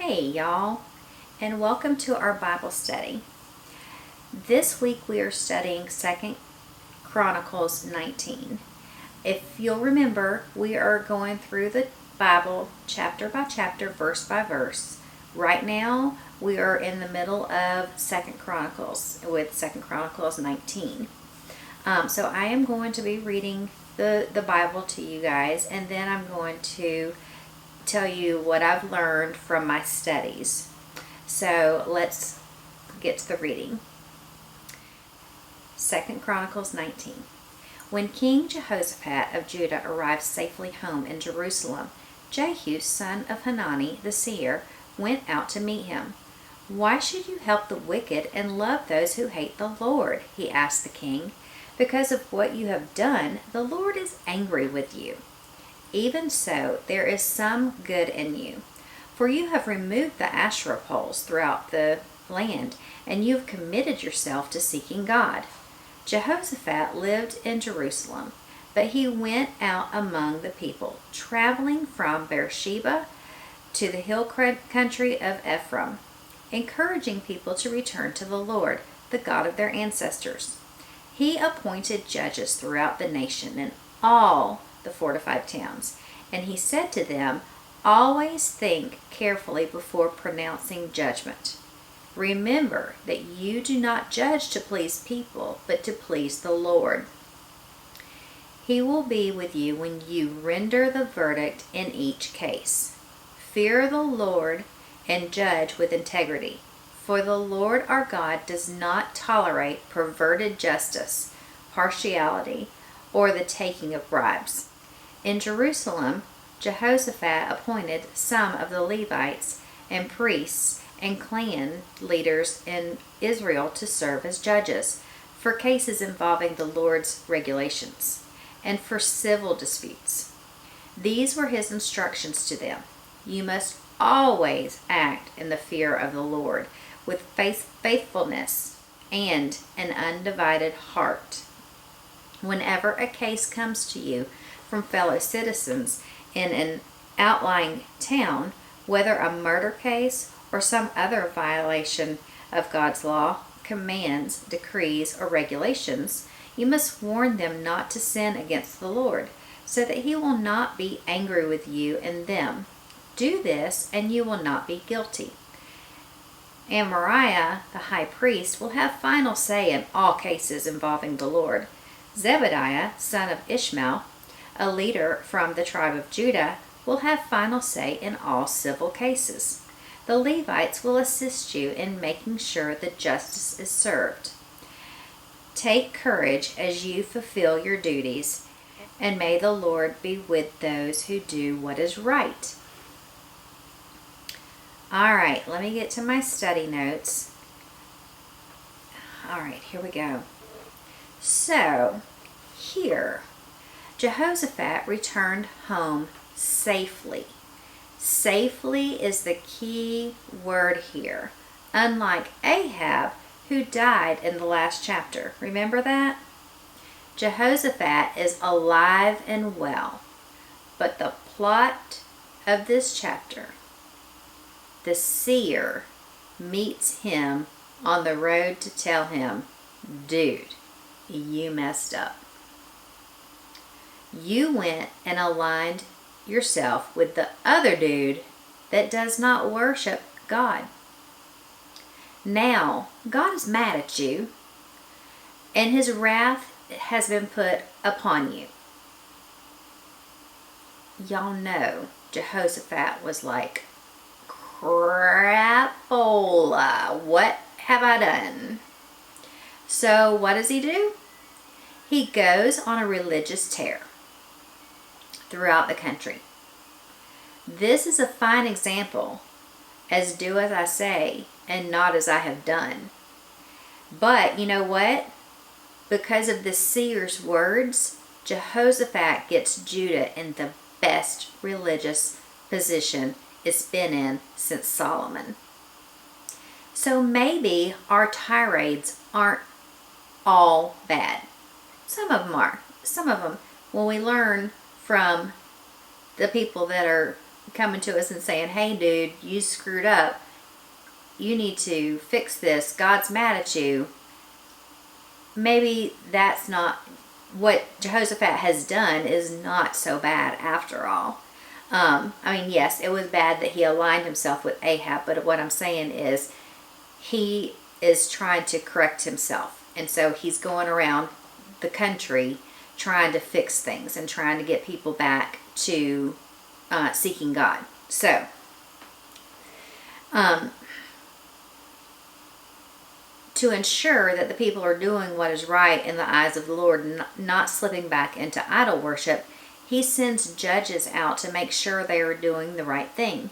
Hey y'all, and welcome to our Bible study. This week we are studying 2 Chronicles 19. If you'll remember, we are going through the Bible chapter by chapter, verse by verse. Right now we are in the middle of 2 Chronicles with 2 Chronicles 19. So I am going to be reading the Bible to you guys, and then I'm going to tell you what I've learned from my studies. So let's get to the reading. 2 Chronicles 19. When King Jehoshaphat of Judah arrived safely home in Jerusalem, Jehu, son of Hanani the seer, went out to meet him. "Why should you help the wicked and love those who hate the Lord?" he asked the king. "Because of what you have done, the Lord is angry with you. Even so, there is some good in you, for you have removed the Asherah poles throughout the land, and you have committed yourself to seeking God." Jehoshaphat lived in Jerusalem, but he went out among the people, traveling from Beersheba to the hill country of Ephraim, encouraging people to return to the Lord, the God of their ancestors. He appointed judges throughout the nation in all the fortified towns, and he said to them, "Always think carefully before pronouncing judgment. Remember that you do not judge to please people, but to please the Lord. He will be with you when you render the verdict in each case. Fear the Lord and judge with integrity, for the Lord our God does not tolerate perverted justice, partiality, or the taking of bribes." In Jerusalem, Jehoshaphat appointed some of the Levites and priests and clan leaders in Israel to serve as judges for cases involving the Lord's regulations and for civil disputes. These were his instructions to them. "You must always act in the fear of the Lord with faithfulness and an undivided heart. Whenever a case comes to you from fellow citizens in an outlying town, whether a murder case or some other violation of God's law, commands, decrees, or regulations, you must warn them not to sin against the Lord, so that he will not be angry with you and them. Do this, and you will not be guilty. Amariah, the high priest, will have final say in all cases involving the Lord. Zebediah, son of Ishmael, a leader from the tribe of Judah, will have final say in all civil cases. The Levites will assist you in making sure that justice is served. Take courage as you fulfill your duties, and may the Lord be with those who do what is right." All right, let me get to my study notes. All right, here we go. So, here, Jehoshaphat returned home safely. Safely is the key word here, unlike Ahab, who died in the last chapter. Remember that? Jehoshaphat is alive and well, but the plot of this chapter, the seer meets him on the road to tell him, "Dude, you messed up. You went and aligned yourself with the other dude that does not worship God. Now, God is mad at you, and his wrath has been put upon you." Y'all know Jehoshaphat was like, "Crapola, what have I done?" So what does he do? He goes on a religious tear throughout the country. This is a fine example, as do as I say and not as I have done. But you know what? Because of the seer's words, Jehoshaphat gets Judah in the best religious position it's been in since Solomon. So maybe our tirades aren't all bad. Some of them are. Some of them, when we learn from the people that are coming to us and saying, hey dude, you screwed up, you need to fix this, God's mad at you, maybe that's not what Jehoshaphat has done, is not so bad after all. I mean, yes, it was bad that he aligned himself with Ahab, but what I'm saying is he is trying to correct himself. And so he's going around the country trying to fix things and trying to get people back to seeking God. So, to ensure that the people are doing what is right in the eyes of the Lord, not slipping back into idol worship, he sends judges out to make sure they are doing the right thing.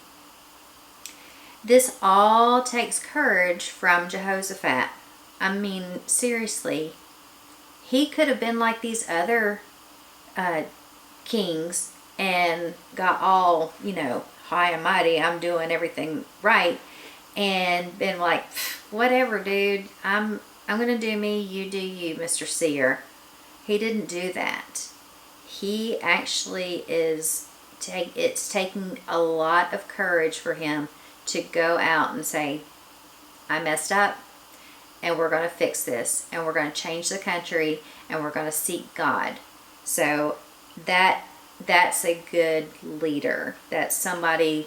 This all takes courage from Jehoshaphat. I mean, seriously, he could have been like these other kings and got all, high and mighty, I'm doing everything right, and been like, whatever, dude, I'm going to do me, you do you, Mr. Seer. He didn't do that. He actually it's taking a lot of courage for him to go out and say, I messed up, and we're going to fix this, and we're going to change the country, and we're going to seek God. So that's a good leader. That's somebody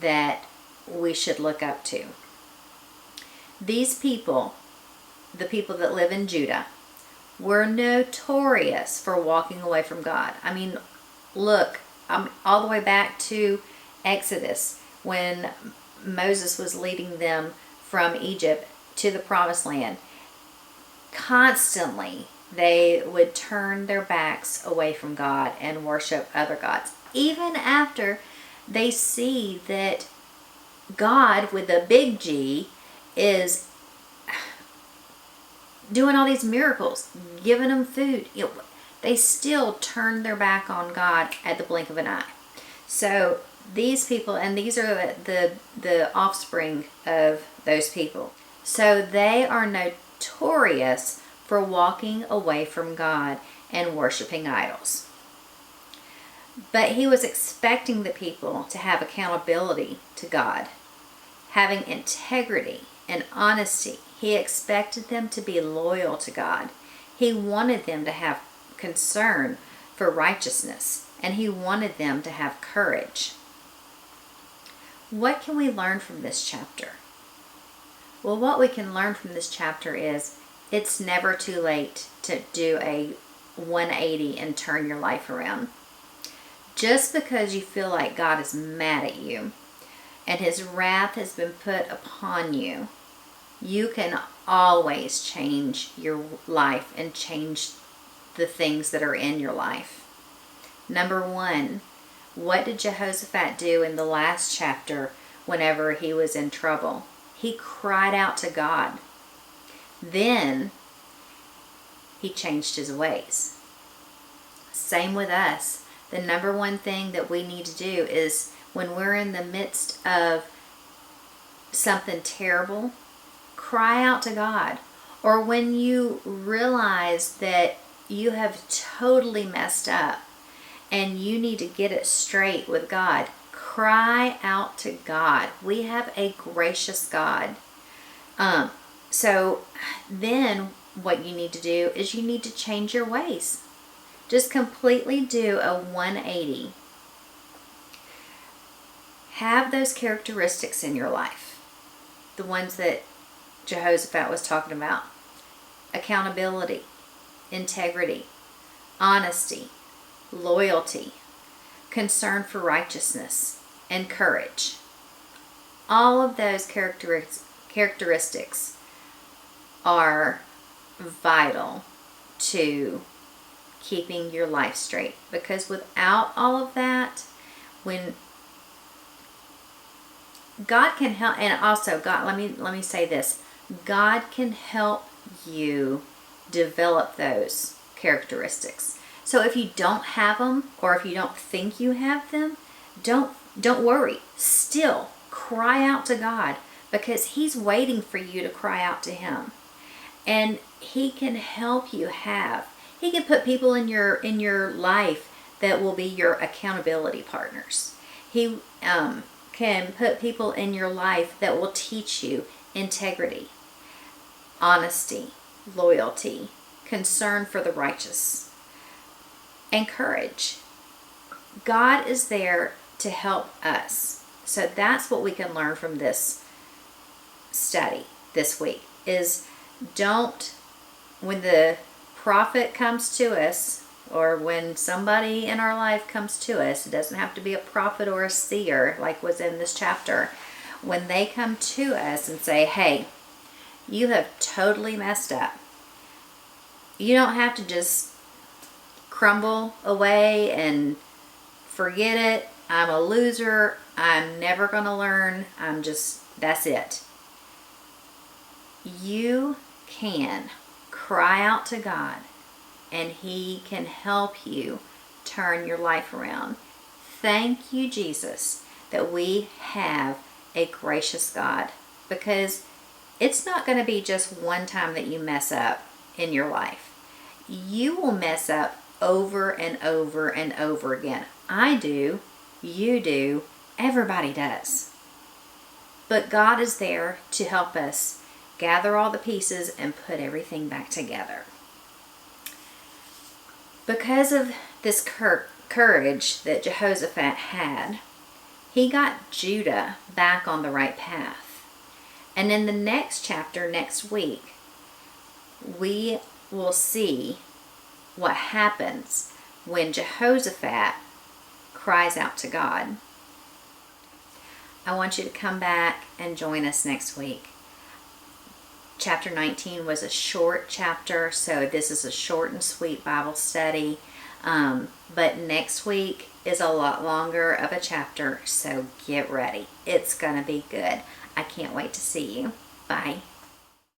that we should look up to. These people, the people that live in Judah, were notorious for walking away from God. I mean, look, all the way back to Exodus, when Moses was leading them from Egypt to the promised land. Constantly, they would turn their backs away from God and worship other gods. Even after they see that God, with a big G, is doing all these miracles, giving them food, they still turn their back on God at the blink of an eye. So these people, and these are the offspring of those people. So they are notorious for walking away from God and worshiping idols. But he was expecting the people to have accountability to God, having integrity and honesty. He expected them to be loyal to God. He wanted them to have concern for righteousness, and he wanted them to have courage. What can we learn from this chapter? Well, what we can learn from this chapter is it's never too late to do a 180 and turn your life around. Just because you feel like God is mad at you and his wrath has been put upon you, you can always change your life and change the things that are in your life. Number one, what did Jehoshaphat do in the last chapter whenever he was in trouble? He cried out to God. Then he changed his ways. Same with us. The number one thing that we need to do is when we're in the midst of something terrible, cry out to God. Or when you realize that you have totally messed up and you need to get it straight with God, cry out to God. We have a gracious God. So then what you need to do is you need to change your ways. Just completely do a 180. Have those characteristics in your life. The ones that Jehoshaphat was talking about. Accountability, integrity, honesty, loyalty, concern for righteousness, and courage. All of those characteristics are vital to keeping your life straight, because without all of that, when God can help, and also God, let me say this, God can help you develop those characteristics. So if you don't have them, or if you don't think you have them, don't worry. Still cry out to God, because he's waiting for you to cry out to him. And he can help you he can put people in your life that will be your accountability partners. He can put people in your life that will teach you integrity, honesty, loyalty, concern for the righteous, and courage. God is there to help us. So that's what we can learn from this study this week is when the prophet comes to us, or when somebody in our life comes to us, it doesn't have to be a prophet or a seer like was in this chapter. When they come to us and say, hey, you have totally messed up. You don't have to just crumble away and forget it. I'm a loser. I'm never going to learn. That's it. You can cry out to God and He can help you turn your life around. Thank you, Jesus, that we have a gracious God, because it's not going to be just one time that you mess up in your life. You will mess up over and over and over again. I do. You do. Everybody does. But God is there to help us gather all the pieces and put everything back together. Because of this courage that Jehoshaphat had, he got Judah back on the right path. And in the next chapter, next week, we will see what happens when Jehoshaphat cries out to God. I want you to come back and join us next week. Chapter 19 was a short chapter, so this is a short and sweet Bible study. But next week is a lot longer of a chapter, so get ready. It's going to be good. I can't wait to see you. Bye.